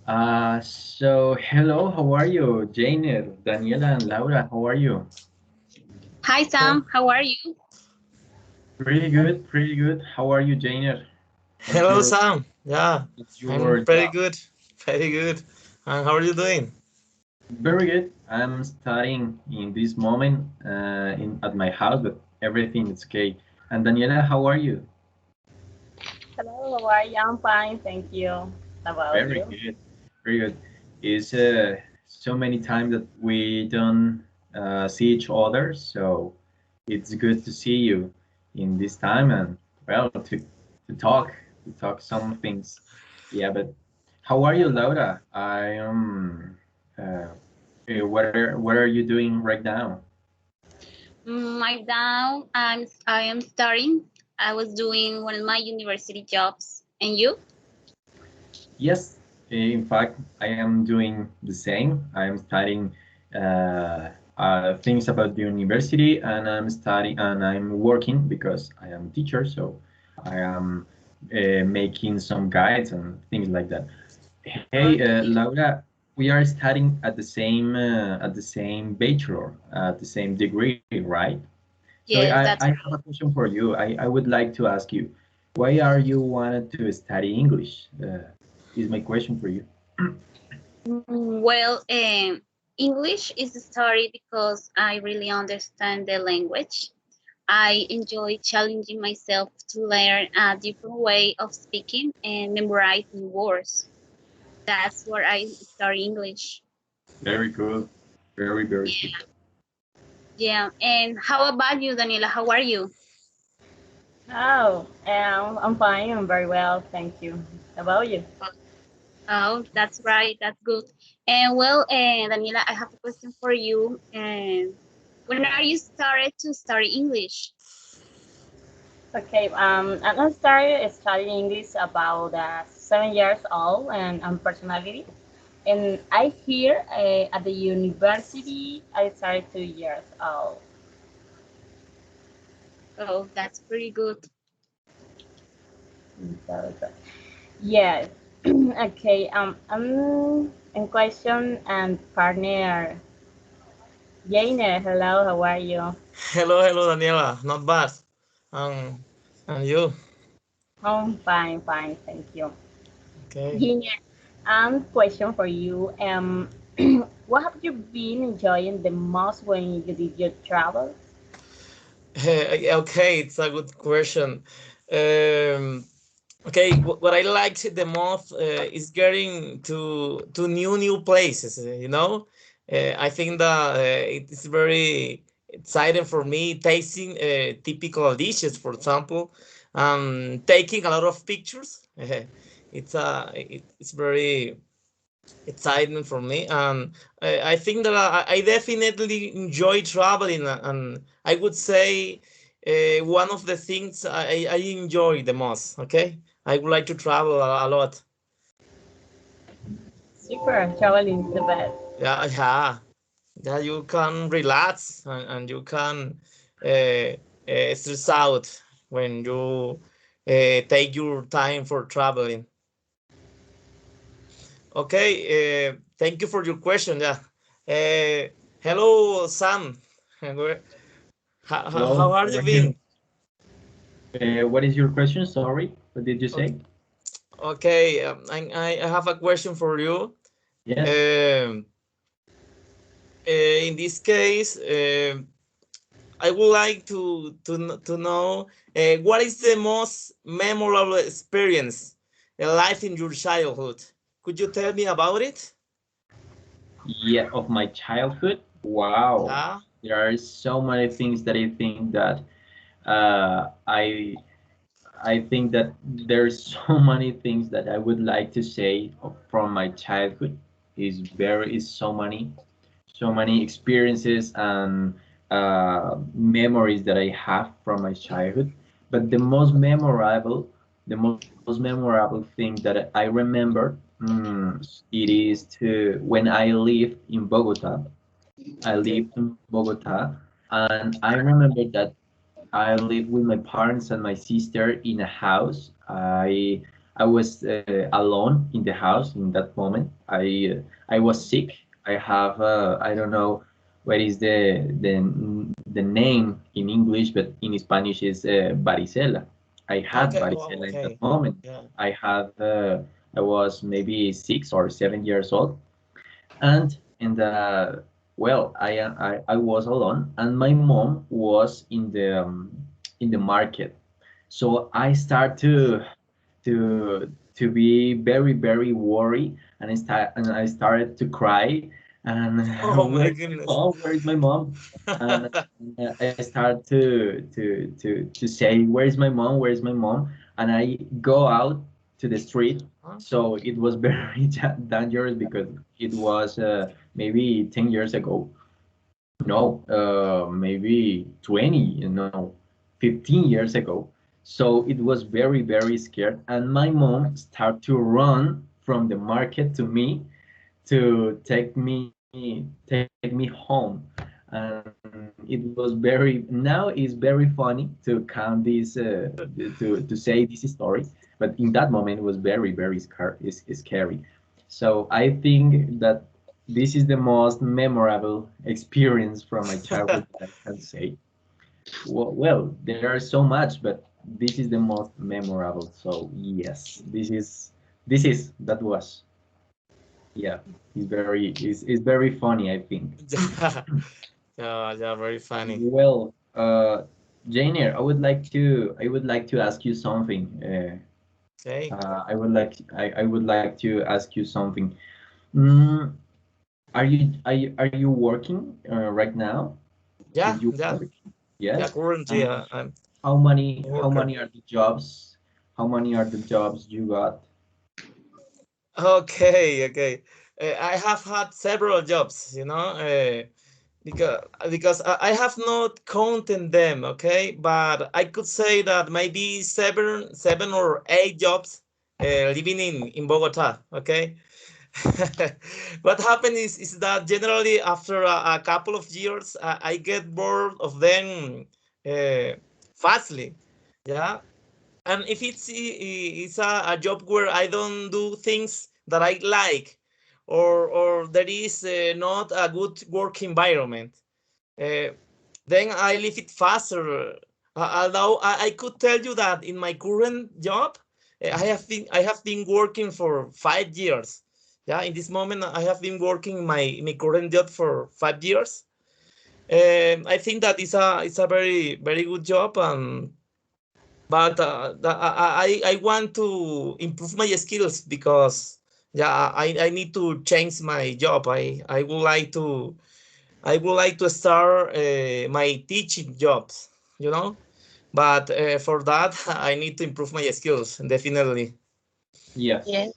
So hello, how are you? Jainer, Daniela, and Laura, how are you? Hi Sam, how are you? Pretty good, pretty good. How are you, Jainer? What's Hello, your Sam. Yeah, what's I'm your pretty job? good. Pretty good. And how are you doing? Very good. I'm studying in this moment in at my house, but everything is okay. And Daniela, how are you? Hello, how are you? I'm fine, thank you. How about Very you? good, very good. It's so many times that we don't see each other, so it's good to see you in this time and well to talk some things. Yeah, but how are you, Laura? I am. What are you doing right now? Right now, I am starting. I was doing one of my university jobs, and you? Yes, in fact, I am doing the same. I am studying things about the university, and I'm working because I am a teacher, so I am making some guides and things like that. Hey, Okay. Laura, we are studying at the same bachelor, at the same degree, right? So Yes, I that's have a question for you. I would like to ask you, why are you wanted to study English? Is my question for you. well. English is a story because I really understand the language. I enjoy challenging myself to learn a different way of speaking and memorizing words. That's where I study English. Very cool. Very, very cool. Yeah. Yeah. And how about you, Daniela? How are you? Oh, I'm fine, I'm very well, thank you. How about you? Oh, that's right. That's good. And well, Daniela, I have a question for you. And when are you started to study English? Okay, I started studying English about 7 years old and personality. And I here at the university, I started 2 years old. Oh, that's pretty good. So, yes. Okay, I'm in question and partner. Jane, hello, how are you? Hello, Daniela. Not bad. Um, and you? I'm fine, fine, thank you. Okay. Jane, question for you. What have you been enjoying the most when you did your travels? Okay, it's a good question. Um, okay, what I liked the most is getting to new places. I think that it is very exciting for me tasting typical dishes, for example, taking a lot of pictures. It's very exciting for me, and I think that I definitely enjoy traveling, and I would say one of the things I enjoy the most. Okay, I would like to travel a lot. Super, traveling is the best. Yeah, you can relax, and you can uh, stress out when you take your time for traveling. Okay, thank you for your question. Yeah. Hello, Sam. How Hello, are how you are you? been? What is your question? Sorry, what did you Okay, say? okay, I have a question for you. Yes. Um, in this case, I would like to know what is the most memorable experience in life in your childhood. Could you tell me about it? Yeah, of my childhood. Wow, Yeah. there are so many things that I think that uh, I I think that there's so many things that I would like to say from my childhood. Is so many experiences and memories that I have from my childhood. But the most memorable thing that I remember, it is to when I lived in Bogota. I Okay. lived in Bogota, and I remember that I lived with my parents and my sister in a house. I was alone in the house in that moment. I was sick. I have I don't know what is the name in English, but in Spanish is varicela. I had Okay. Oh, varicela in that okay. moment. Yeah. I had I was maybe 6 or 7 years old, and well, I was alone, and my mom was in the market. So I start to be very worried, and I started to cry, and Oh my where's my goodness. mom? Where's my mom? And I start to say, where's my mom? Where's my mom? And I go out to the street. Huh? So it was very dangerous because it was maybe 10 years ago. No, maybe 20, 15 years ago. So it was very scared. And my mom started to run from the market to me to take me home. And it was now it's very funny to count this, to say this story. But in that moment, it was very scary. So I think that this is the most memorable experience from my childhood that I can say. Well, there are so much, but this is the most memorable. So yes, that was, yeah, it's very funny, I think. Yeah. Yeah. Yeah. Very funny. Well, Janier, I would like to ask you something. Okay. I would like to ask you something. Mm, are you working right now? Do Yeah. you Yeah. work? Yeah. Yes. Currently, And I'm a how worker. many are the jobs? How many are the jobs you got? Okay. Okay. I have had several jobs. Because I have not counted them, okay, but I could say that maybe seven or eight jobs living in Bogota, okay. What happened is that generally after a couple of years I get bored of them uh, fastly, yeah. And if it's a job where I don't do things that I like, or there is not a good work environment, uh, then I leave it faster. Although I could tell you that in my current job, I have been working for 5 years. Yeah, in this moment I have been working in my current job for 5 years. I think that it's a very good job, and but I want to improve my skills because yeah, I need to change my job. I would like to start my teaching jobs, you know. But for that, I need to improve my skills, definitely. Yes, Yes.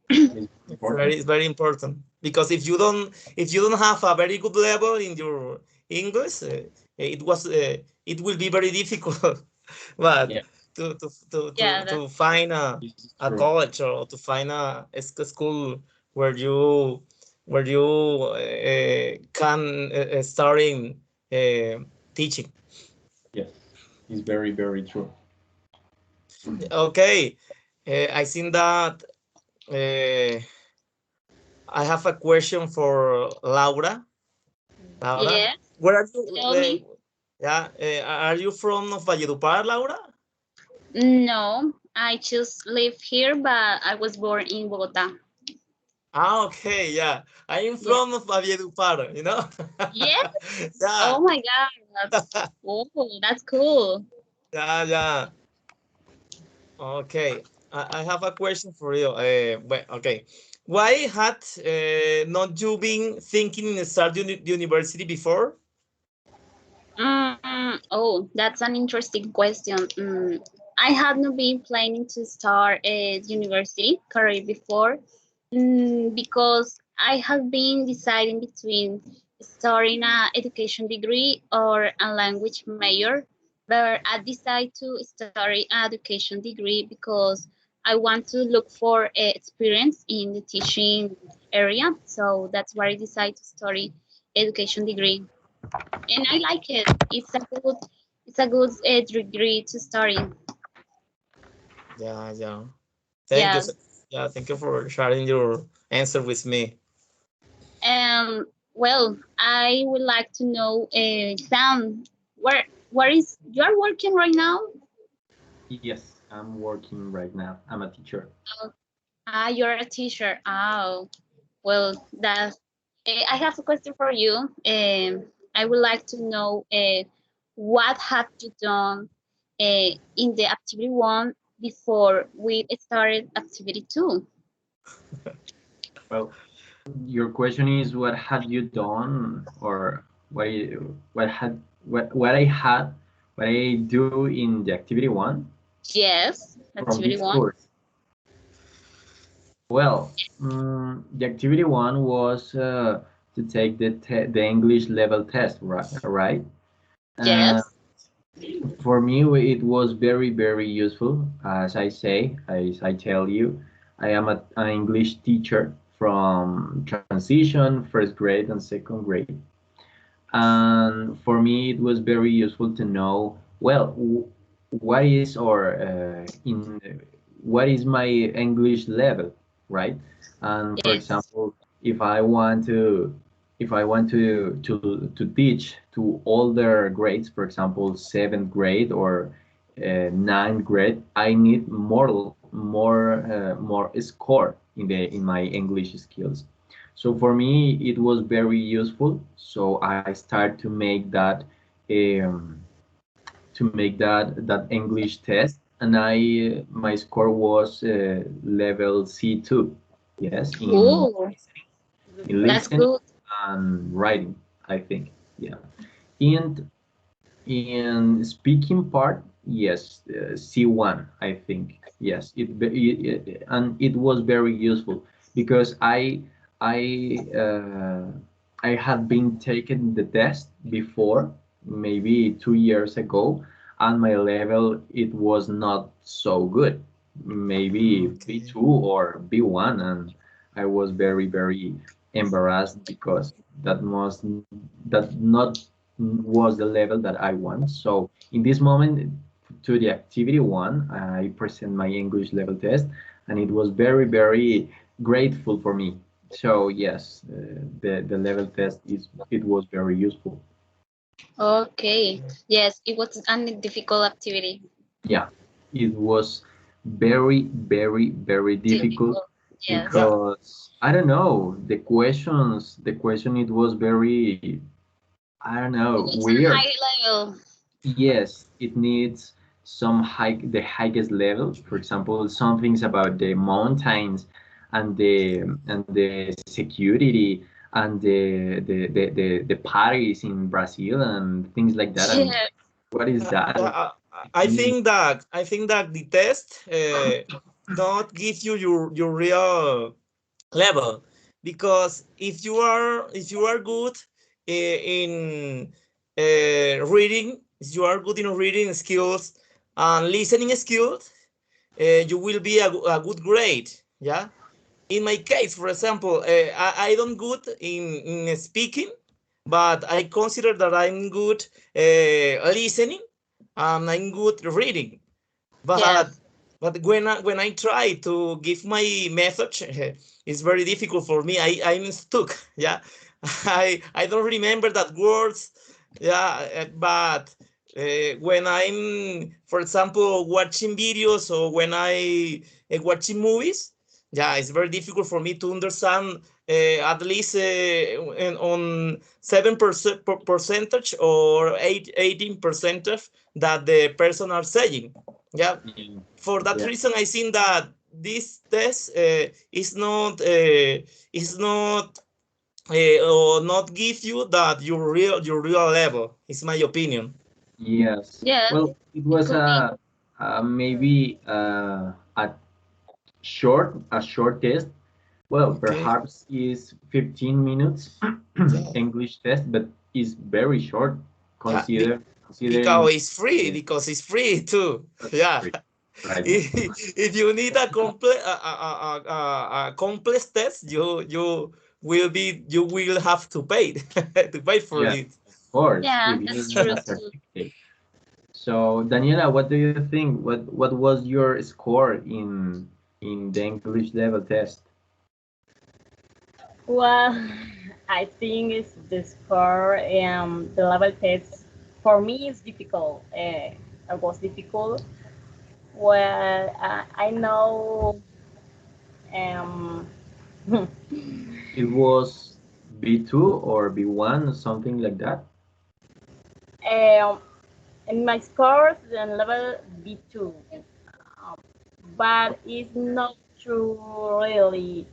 it's Very, important. it's very important because if you don't have a very good level in your English, it will be very difficult. But Yeah, to find a, this is a true. college or to find a school where you can start in teaching. Yes, it's very true. Okay, I think that uh, I have a question for Laura. Laura, Yes. where are you? Tell me. Yeah, are you from Valledupar, Laura? No, I just live here, but I was born in Bogota. Ah, okay, yeah. I am Yeah. from Valledupar, you know? Yes. Yeah, Oh my God. Oh, that's cool. yeah. Okay, I have a question for you. Okay. Why had not you been thinking in start university before? Oh, that's an interesting question. I had not been planning to start a university career before, because I have been deciding between starting a education degree or a language major. But I decided to study an education degree because I want to look for experience in the teaching area. So that's why I decided to study education degree, and I like it. It's a good degree to study. Yeah. Thank you. Yes. Yeah, thank you for sharing your answer with me. Well, I would like to know, Sam, where is you are working right now? Yes, I'm working right now. I'm a teacher. You're a teacher. Oh, well, that I have a question for you. I would like to know what have you done in the activity one before we started activity two? Well, your question is what had you done, or what I had, what I do in the activity one Yes, from activity this one. course. Well, the activity one was to take the English level test, right? Right. Yes. For me, it was very, very useful. As I say, as I tell you, I am an English teacher from transition, first grade and second grade. And for me, it was very useful to know, well, what is or in what is my English level, right? And for Yes. example, if I want to to teach to older grades, for example, seventh grade or ninth grade, I need more score in my English skills. So for me, it was very useful. So I start um, to make that English test, and I my score was level C2. Yes, Oh, in that's listening good. and writing, I think. Yeah, and in speaking part, yes, C1, I think. Yes, and it was very useful because I I had been taking the test before, maybe 2 years ago, and my level it was not so good, maybe Okay. B2 or B1, and I was very, very embarrassed because that not was the level that I want. So in this moment, to the activity one, I present my English level test, and it was very, very grateful for me. So yes, the level test it was very useful. Okay. Yes, it was a difficult activity. Yeah, it was very, very, very difficult Difficult. Yes. Yeah. because I don't know the question it was very, I don't know, It's a weird. high level. Yes, it needs the highest level. For example, some things about the mountains and the security and the parties in Brazil and things like that. And Yeah. what is that? I think that the test not give you your real level, because if you are good in reading, if you are good in reading skills and listening skills, you will be a good grade. Yeah. In my case, for example, I don't good in speaking, but I consider that I'm good listening and I'm good reading. But Yes. when I try to give my message, it's very difficult for me. I'm stuck. Yeah, I don't remember that words. Yeah, but when I'm, for example, watching videos or when I watching movies, yeah, it's very difficult for me to understand at least on 7% percentage or 18 percentage that the person are saying. Yeah, Yeah, for that yeah, reason, I think that this test is not or not give you that your real level. Is my opinion. yes. Yes. Well, it It was could be. maybe a short test. Well, Okay. perhaps is 15 minutes Yeah. English test, but is very short. Yeah. Considering the Because it's free too. that's Yeah. great, right? If you need a complex test, you will have to pay to pay for Yeah, it. of course. Yeah, If you that's need true a too. certificate. So, Daniela, what do you think? What was your score in the English level test? Well, I think it's the score, the level test for me is difficult. It was difficult. Well, I know, um, It was B2 or B1 or something like that? um, in my scores, the level B2, but it's not true really.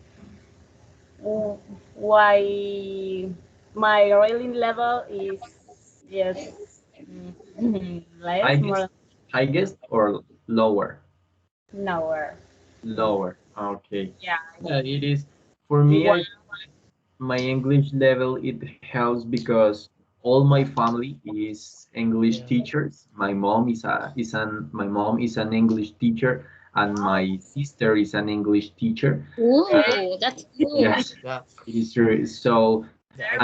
Why my reading level is just less, Highest, more highest or lower? nowhere. Lower. Okay. Yeah, Yeah, it is. For me, B1. my English level, it helps because all my family is English Yeah. teachers. My mom is an English teacher, and my sister is an English teacher. Ooh, that's cool. Yes, Yeah. it is true. So, Yeah.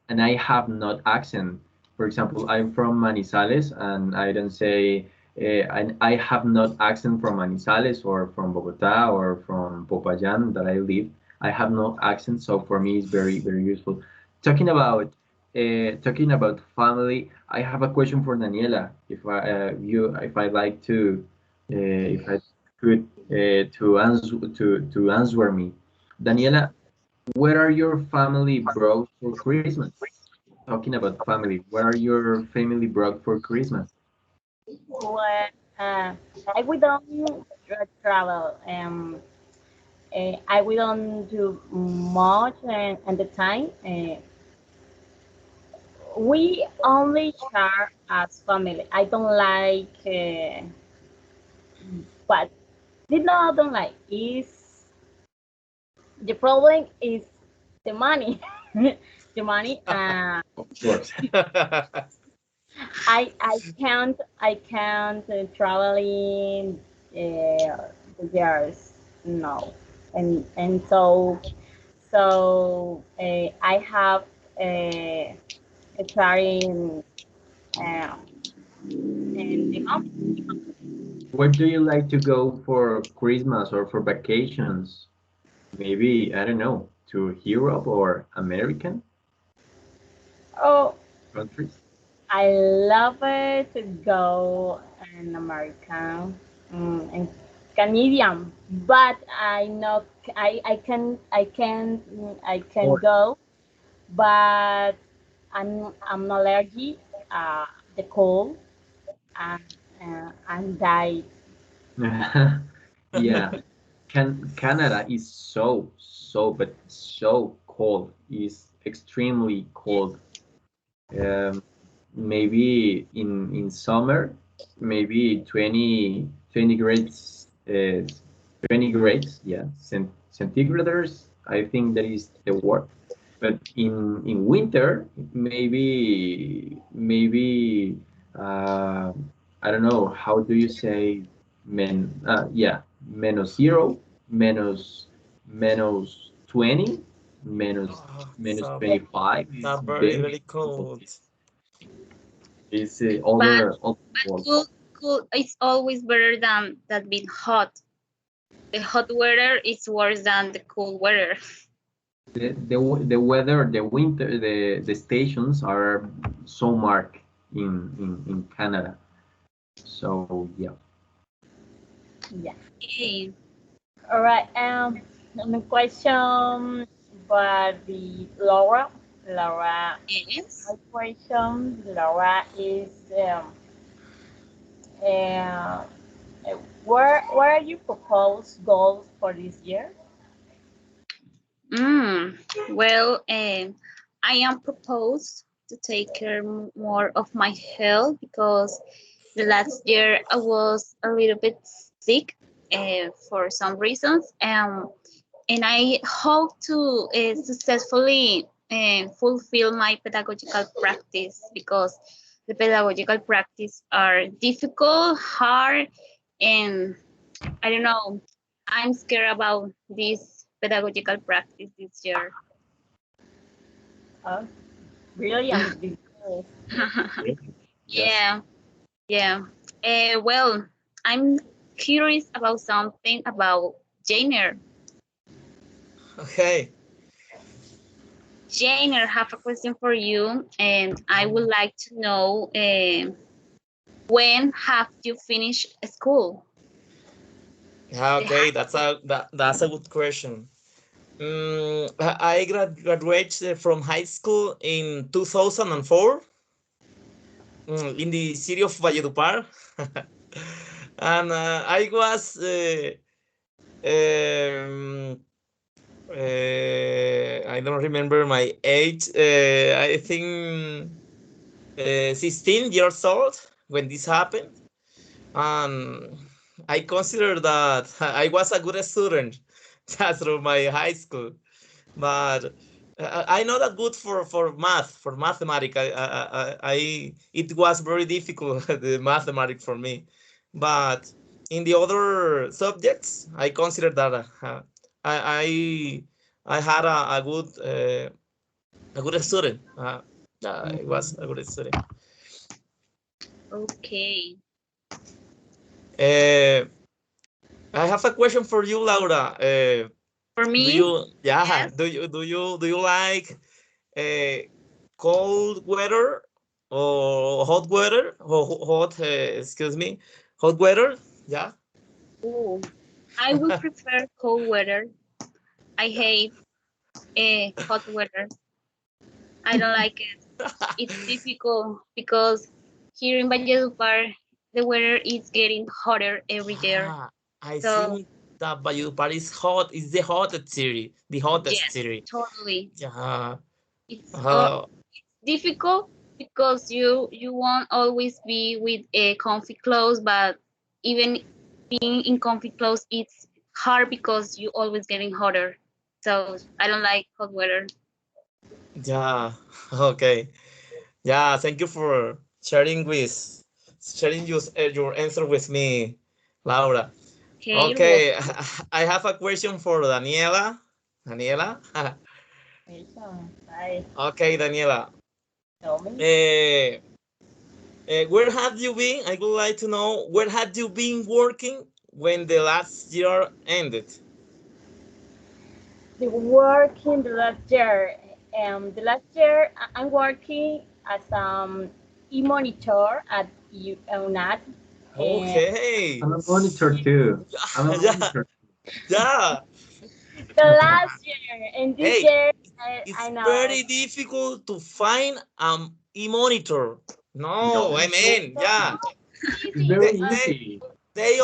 and I have not accent. For example, I'm from Manizales, and I don't say, and I have not accent from Manizales or from Bogota or from Popayan that I live. I have no accent, so for me it's very very useful. Talking about talking about family, I have a question for Daniela. If I like to, if I could to answer me, Daniela, where are your family brought for Christmas? Talking about family, where are your family brought for Christmas? Well, we don't travel. We don't do much at the time. We only share as family. I don't like, but I don't like is the problem is the money. The money. Of course. I can't traveling years, no, and I have a trying in the home. Where do you like to go for Christmas or for vacations? Maybe, I don't know, to Europe or American Oh, countries? I love it to go in America and Canadian, but I know I can Or go, but I'm allergic the cold and died. yeah, Canada is but so cold. Is extremely cold. Um, maybe in summer, maybe 20 grades, 20 grades, yeah, centigrades. I think that is the word. But in winter, maybe I don't know, how do you say yeah, -0, -20, Oh, minus so, 25 so is very, very very cold. it's But all world. cool it's always better than being hot. The hot weather is worse than the cool weather. The weather, the winter, the stations are so marked in Canada. So yeah. Yeah. Okay. All right. The question, but the Laura, Yes. my question, Laura is uh, where are you propose goals for this year? Well, I am proposed to take care more of my health because the last year I was a little bit sick for some reasons, and I hope to successfully fulfill my pedagogical practice because the pedagogical practice are difficult, hard, and I don't know. I'm scared about this pedagogical practice this year. Oh, really ambitious. Yes. Yeah, yeah. Well, I'm curious about something about Jainer. Okay. Jainer, have a question for you, and I would like to know when have you finished school? Yeah, okay, that's a good question. I graduated from high school in 2004 in the city of Valledupar. And I was um, I don't remember my age. I think 16 years old when this happened. And I consider that I was a good student just through my high school, but I know that good for math, for mathematics. It was very difficult the mathematics for me, but in the other subjects, I consider that I I had a good student. I was a good student. Okay. Uh, I have a question for you, Laura. For Do me, you, yeah, yes. do you like cold weather or hot weather or hot? Excuse me, hot weather. Yeah. Ooh, I would prefer cold weather. I hate hot weather. I don't like it. It's difficult because here in Valledupar, the weather is getting hotter every year. Ah, I So think that Valledupar is hot. Is the hottest city, the hottest yes, city. totally. Yeah. It's Uh, difficult because you won't always be with a comfy clothes, but even being in comfy clothes, it's hard because you always getting hotter. So I don't like hot weather. yeah. Okay. Yeah. Thank you for sharing your answer with me, Laura. Okay, you're welcome. Okay, I have a question for Daniela. Daniela? Hi, Okay, Daniela. tell me. Uh, where have you been? I would like to know where had you been working when the last year ended? The work in the last year. The last year I'm working as e-monitor at UNAT. And Okay. I'm a monitor too. I'm a Yeah, monitor. yeah. the last year and this Hey, year, it's I know. very difficult to find e-monitor. No, I No, mean, So yeah. it's easy, very They, but they, easy. they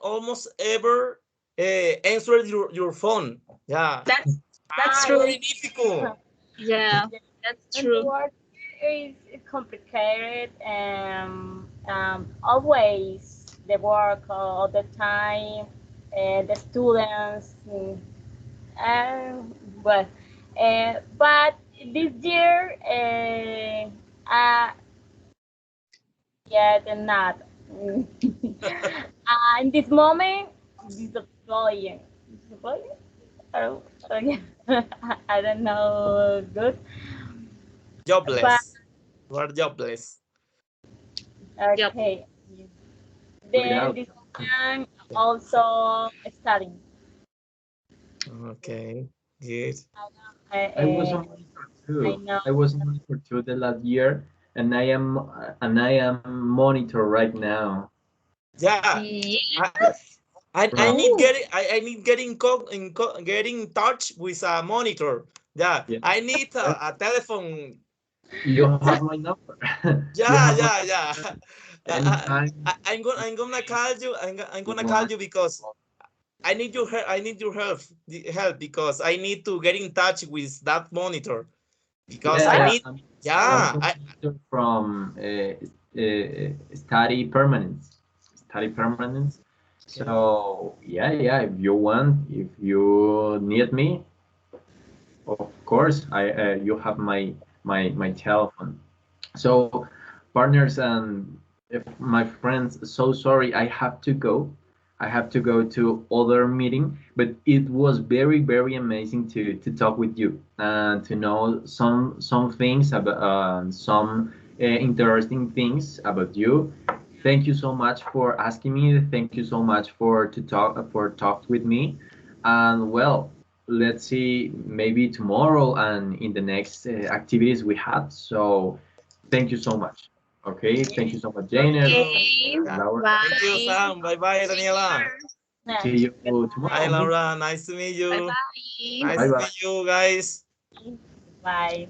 almost ever answer your phone. Yeah, That's it's true. very I difficult. Yeah, yeah. that's And the true. work is complicated and always the work all the time, the students, but but this year, yeah, they're not. In this moment, disappointing. Disappointing? Oh, oh, yeah. I don't know good, but Jobless. You are jobless. Yep. okay. Then Without. this one also studying. Okay, good. I was a I, monitor I too. know. I was a monitor too the last year, and I am monitor right now. Yeah, I Yes. I From need Oh, getting in touch with a monitor. Yeah, yeah, I need a telephone. you have my number. You Yeah, have my yeah, yeah. number anytime I'm gonna call you. I'm you gonna call want. you because I need your help. I need your help because I need to get in touch with that monitor because Yeah, I What? yeah. need. I'm Yeah, also monitor from study permanence. Study permanence. okay. So yeah, yeah. If you want, if you need me, of course, I you have my telephone. So, partners and if my friends, so sorry, I have to go. I have to go to other meeting, but it was very very amazing to talk with you and to know some things about some interesting things about you. thank you so much for asking me. Thank you so much for talk with me. And well, let's see maybe tomorrow and in the next activities we have. So thank you so much. Okay, thank you so much, Janet, Okay, Laura. Thank you, bye. Sam. Bye bye, Take Daniela. care. Yeah. See you Hi, tomorrow. Laura. Nice to meet Bye you. bye. Nice Bye to bye. meet you guys. Bye.